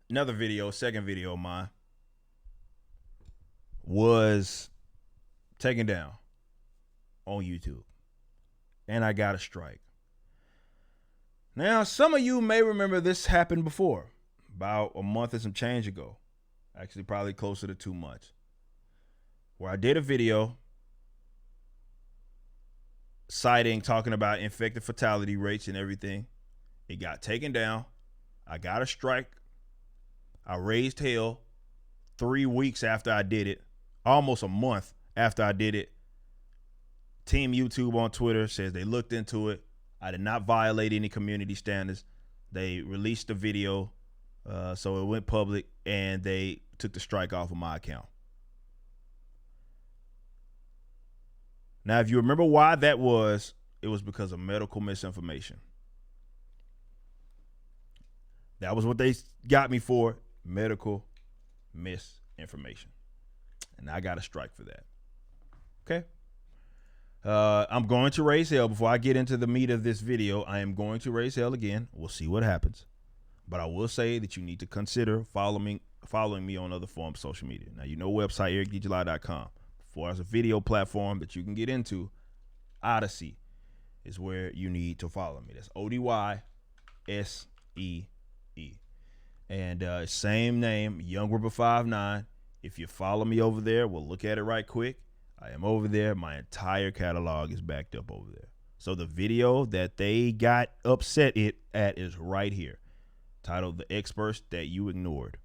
another video, second video of mine, was taken down on YouTube, and I got a strike. Now, some of you may remember this happened before, about a month and some change ago. Actually, probably closer to 2 months, where I did a video talking about infected fatality rates and everything. It got taken down. I got a strike. I raised hell 3 weeks after I did it, almost a month after I did it. Team YouTube on Twitter says they looked into it. I did not violate any community standards. They released the video, so it went public, and they took the strike off of my account. Now, if you remember why that was, it was because of medical misinformation. That was what they got me for, medical misinformation. And I got a strike for that. Okay? I'm going to raise hell. Before I get into the meat of this video, I am going to raise hell again. We'll see what happens. But I will say that you need to consider following me on other forms of social media. Now, you know, website ericdjuly.com. For as a video platform that you can get into, Odyssey is where you need to follow me. That's ODYSEE. And same name, Young Ripper 59. If you follow me over there, we'll look at it right quick. I am over there. My entire catalog is backed up over there. So the video that they got upset at is right here, titled The Experts That You Ignored.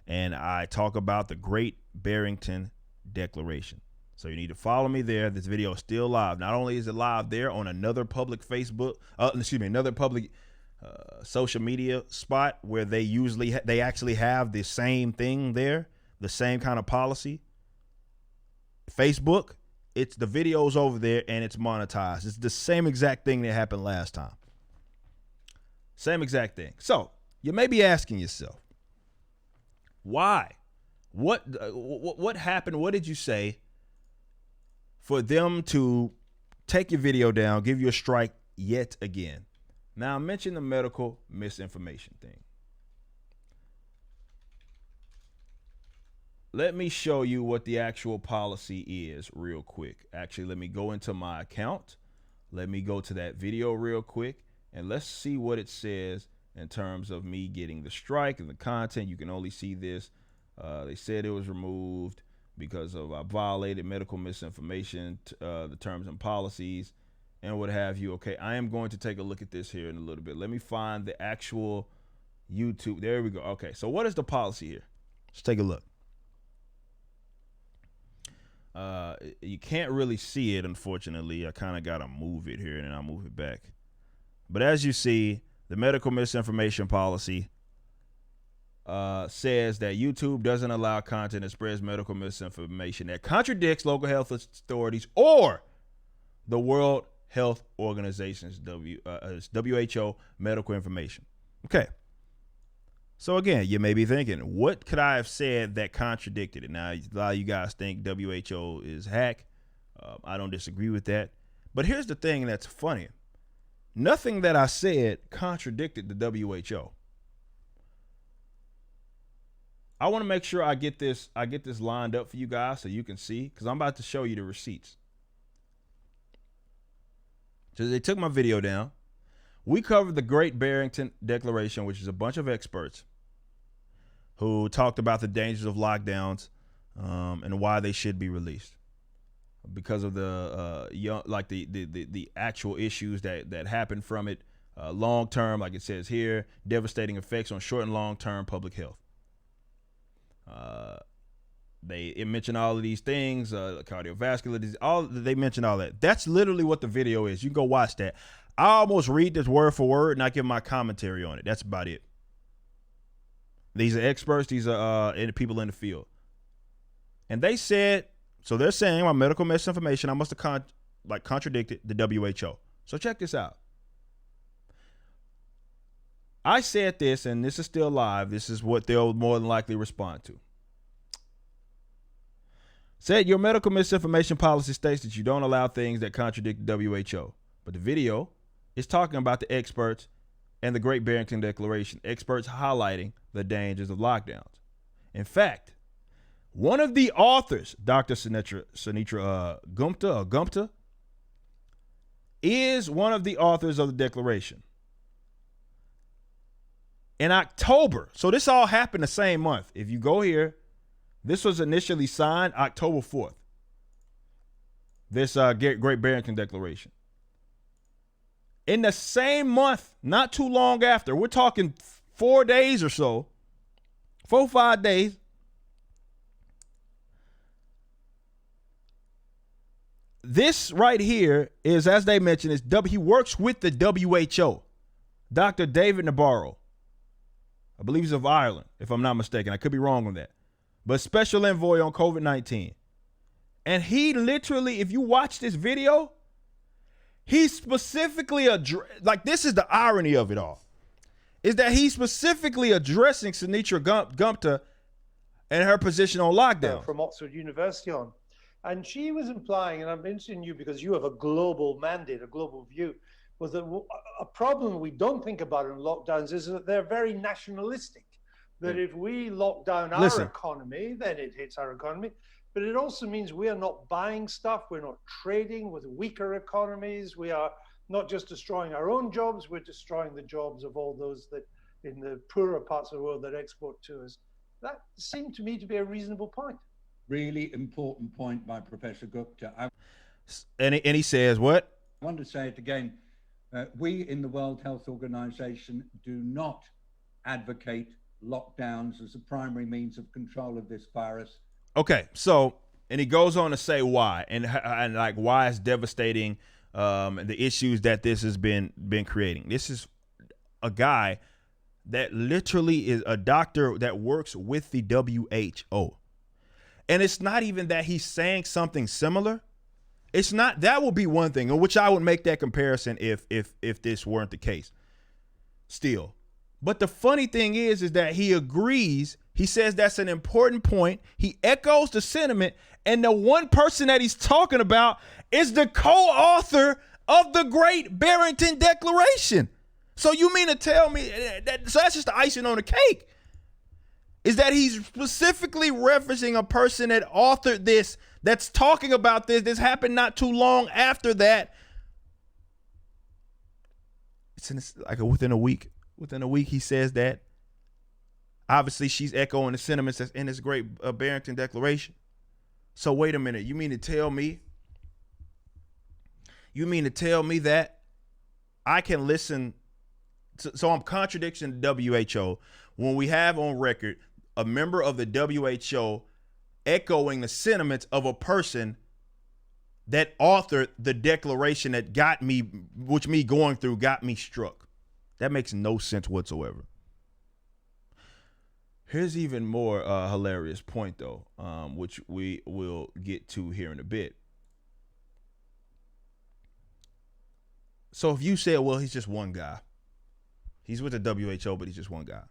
And I talk about the Great Barrington Declaration. So you need to follow me there. This video is still live. Not only is it live there on another public another public social media spot where they actually have the same thing there, the same kind of policy. Facebook, it's the videos over there and it's monetized. It's the same exact thing that happened last time. Same exact thing. So you may be asking yourself, why? What happened? What did you say for them to take your video down, give you a strike yet again? Now, I mentioned the medical misinformation thing. Let me show you what the actual policy is real quick. Actually, let me go into my account. Let me go to that video real quick, and let's see what it says in terms of me getting the strike and the content. You can only see this. They said it was removed because of I violated medical misinformation, the terms and policies, and what have you. Okay, I am going to take a look at this here in a little bit. Let me find the actual YouTube. There we go. Okay, so what is the policy here? Let's take a look. You can't really see it, unfortunately. I kind of got to move it here, and then I'll move it back. But as you see, the medical misinformation policy says that YouTube doesn't allow content that spreads medical misinformation that contradicts local health authorities or the World Health Organization's WHO medical information. Okay. So again, you may be thinking, what could I have said that contradicted it? Now, a lot of you guys think WHO is hack. I don't disagree with that. But here's the thing that's funny. Nothing that I said contradicted the WHO. I want to make sure I get this lined up for you guys so you can see, because I'm about to show you the receipts. So they took my video down. We covered the Great Barrington Declaration, which is a bunch of experts who talked about the dangers of lockdowns and why they should be released because of the actual issues that happen from it, long term, like it says here, devastating effects on short and long term public health. It mentioned all of these things, cardiovascular disease, they mentioned all that. That's literally what the video is. You can go watch that. I almost read this word for word and I give my commentary on it. That's about it. These are experts. These are people in the field. And they said, so they're saying my medical misinformation, I must have contradicted the WHO. So check this out. I said this, and this is still live. This is what they'll more than likely respond to. Said your medical misinformation policy states that you don't allow things that contradict the WHO. But the video is talking about the experts and the Great Barrington Declaration, experts highlighting the dangers of lockdowns. In fact, one of the authors, Dr. Sunetra Gupta, is one of the authors of the Declaration. In October, so this all happened the same month. If you go here, this was initially signed October 4th. This Great Barrington Declaration. In the same month, not too long after, we're talking 4 days or so, 4 or 5 days, this right here is, as they mentioned, he works with the WHO. Dr. David Nabarro. I believe he's of Ireland, if I'm not mistaken. I could be wrong on that. But special envoy on COVID-19. And he literally, if you watch this video, he specifically, this is the irony of it all, is that he's specifically addressing Sunetra Gupta and her position on lockdown. From Oxford University on. And she was implying, and I'm interested in you because you have a global mandate, a global view, was that a problem we don't think about in lockdowns is that they're very nationalistic. That if we lock down our economy, then it hits our economy. But it also means we are not buying stuff. We're not trading with weaker economies. We are not just destroying our own jobs, we're destroying the jobs of all those that in the poorer parts of the world that export to us. That seemed to me to be a reasonable point. Really important point by Professor Gupta. And he says what? I want to say it again. We in the World Health Organization do not advocate lockdowns as a primary means of control of this virus. Okay, so, and he goes on to say why, and like why it's devastating, the issues that this has been creating. This is a guy that literally is a doctor that works with the WHO. And it's not even that he's saying something similar. It's not, that would be one thing, in which I would make that comparison if this weren't the case. Still. But the funny thing is that he agrees. He says that's an important point. He echoes the sentiment. And the one person that he's talking about is the co-author of the Great Barrington Declaration. So you mean to tell me that, so that's just the icing on the cake, is that he's specifically referencing a person that authored this, that's talking about this. This happened not too long after that. It's like within a week. Within a week, he says that. Obviously, she's echoing the sentiments that's in this Great Barrington Declaration. So wait a minute. You mean to tell me that I can listen to, so I'm contradicting the WHO when we have on record a member of the WHO echoing the sentiments of a person that authored the declaration that got me, which me going through got me struck. That makes no sense whatsoever. Here's even more hilarious point, though, which we will get to here in a bit. So if you say, well, he's just one guy. He's with the WHO, but he's just one guy.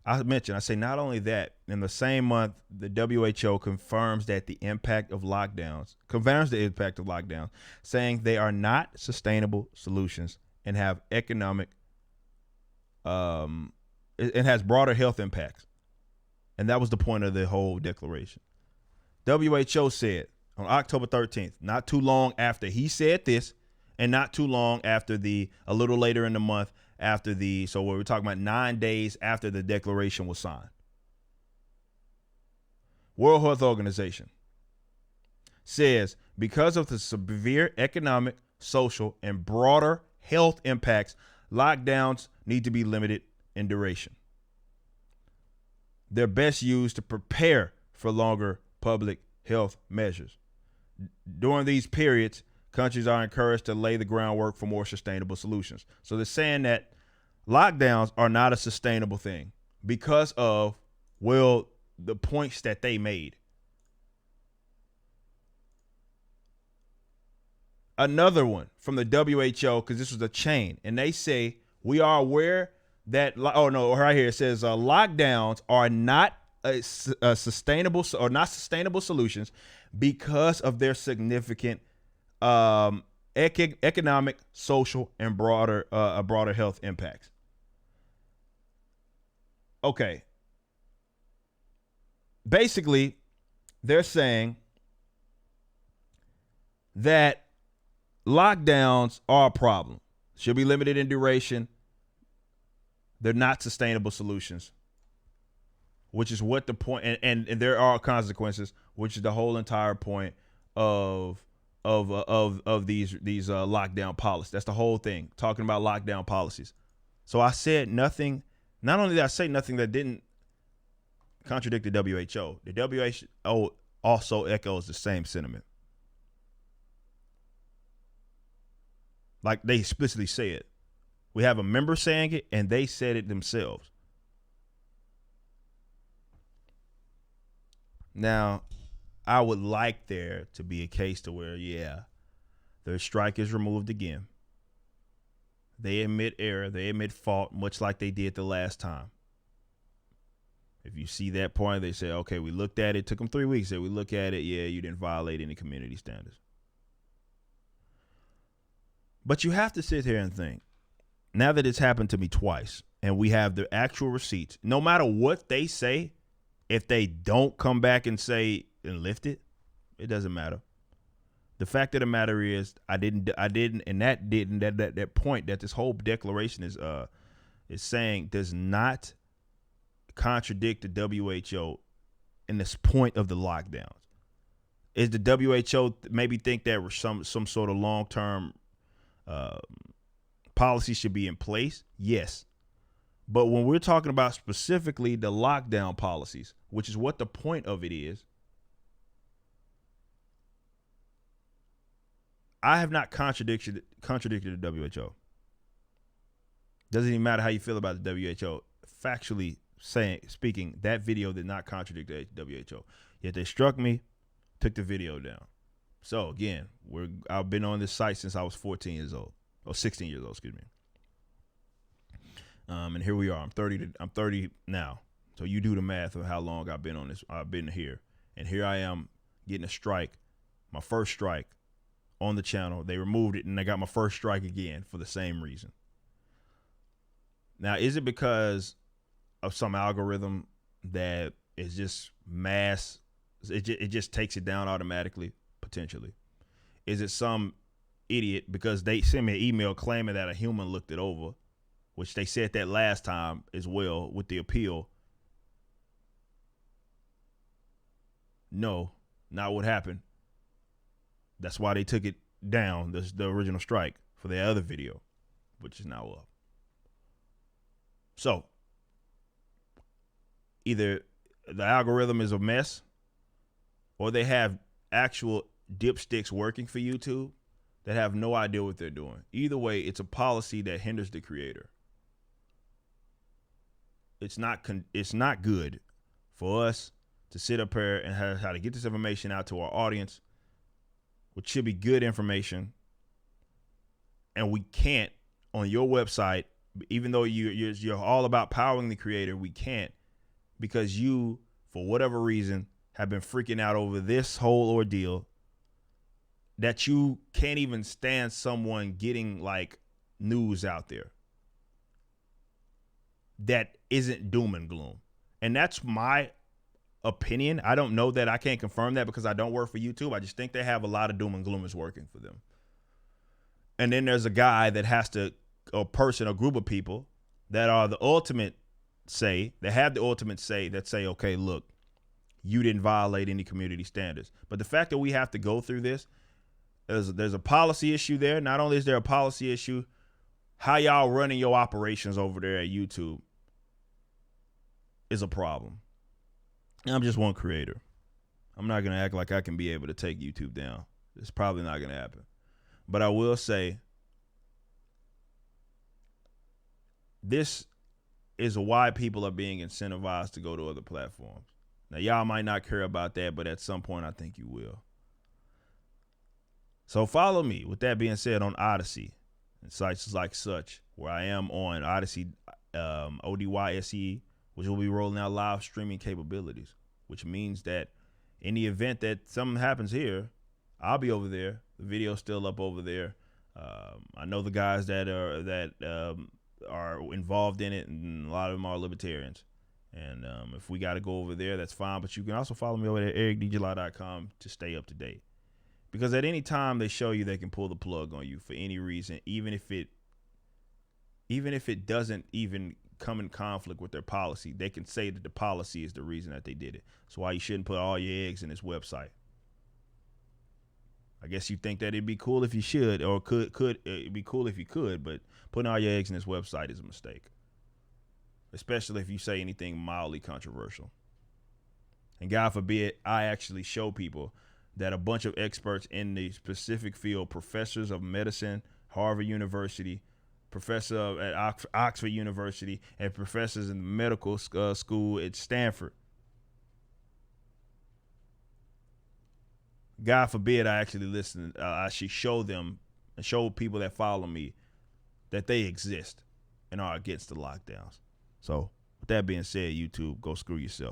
I say not only that, in the same month, the WHO confirms the impact of lockdowns, saying they are not sustainable solutions and have economic, it has broader health impacts. And that was the point of the whole declaration. WHO said on October 13th, not too long after he said this, and not too long after a little later in the month, so we're talking about 9 days after the declaration was signed. World Health Organization says because of the severe economic, social, and broader health impacts, lockdowns need to be limited in duration. They're best used to prepare for longer public health measures. During these periods, countries are encouraged to lay the groundwork for more sustainable solutions. So they're saying that lockdowns are not a sustainable thing because of, well, the points that they made. Another one from the WHO, because this was a chain, and they say, we are aware that, right here it says lockdowns are not sustainable or not sustainable solutions because of their significant economic, social, and broader health impacts. okay. Basically, they're saying that lockdowns are a problem. Should be limited in duration. They're not sustainable solutions, which is what the point, and there are consequences, which is the whole entire point of these lockdown policies. That's the whole thing, talking about lockdown policies. So I said nothing. Not only did I say nothing that didn't contradict the WHO, the WHO also echoes the same sentiment. Like they explicitly say it. We have a member saying it, and they said it themselves. Now, I would like there to be a case to where, yeah, their strike is removed again. They admit error, they admit fault, much like they did the last time. If you see that point, they say, okay, we looked at it, took them 3 weeks. We look at it, yeah, you didn't violate any community standards. But you have to sit here and think, now that it's happened to me twice, and we have the actual receipts, no matter what they say, if they don't come back and say and lift it, it doesn't matter. The fact of the matter is, I didn't, and that point that this whole declaration is saying does not contradict the WHO in this point of the lockdowns. Is the WHO maybe think that some sort of long-term policy should be in place? Yes. But when we're talking about specifically the lockdown policies, which is what the point of it is, I have not contradicted the WHO. Doesn't even matter how you feel about the WHO. Factually speaking, that video did not contradict the WHO. Yet they struck me, took the video down. So again, I've been on this site since I was 14 years old, or 16 years old, excuse me. And here we are. I'm 30 now. So you do the math of how long I've been on this. I've been here, and here I am getting a strike, my first strike on the channel. They removed it, and I got my first strike again for the same reason. Now, is it because of some algorithm that is just mass? It just takes it down automatically, potentially. Is it some idiot because they sent me an email claiming that a human looked it over, which they said that last time as well with the appeal? No, not what happened. That's why they took it down, the original strike, for the other video, which is now up. So, either the algorithm is a mess, or they have actual dipsticks working for YouTube that have no idea what they're doing. Either way, it's a policy that hinders the creator. It's not good for us to sit up here and have how to get this information out to our audience, which should be good information, and we can't on your website, even though you're all about powering the creator. We can't, because you, for whatever reason, have been freaking out over this whole ordeal, that you can't even stand someone getting like news out there that isn't doom and gloom. And that's my opinion. I don't know that. I can't confirm that because I don't work for YouTube. I just think they have a lot of doom and gloomers working for them. And then there's a guy that has to, a person, a group of people that are the ultimate say, that have the ultimate say, that say, okay, look, you didn't violate any community standards. But the fact that we have to go through this, there's a policy issue there. Not only is there a policy issue, how y'all running your operations over there at YouTube is a problem. And I'm just one creator. I'm not going to act like I can be able to take YouTube down. It's probably not going to happen. But I will say, this is why people are being incentivized to go to other platforms. Now, y'all might not care about that, but at some point, I think you will. So follow me, with that being said, on Odysee and sites like such, where I am on Odysee, ODYSE, which will be rolling out live streaming capabilities, which means that in the event that something happens here, I'll be over there. The video's still up over there. I know the guys that are involved in it, and a lot of them are libertarians. And if we got to go over there, that's fine. But you can also follow me over at ericdjuly.com to stay up to date. Because at any time they show you they can pull the plug on you for any reason, even if it doesn't even come in conflict with their policy, they can say that the policy is the reason that they did it. That's why you shouldn't put all your eggs in this website. I guess you think that it'd be cool if you should, or could it'd be cool if you could, but putting all your eggs in this website is a mistake. Especially if you say anything mildly controversial. And God forbid, I actually show people that a bunch of experts in the specific field, professors of medicine, Harvard University, professor at Oxford University, and professors in the medical school at Stanford. God forbid I actually listen. I should show them and show people that follow me that they exist and are against the lockdowns. So with that being said, YouTube, go screw yourself.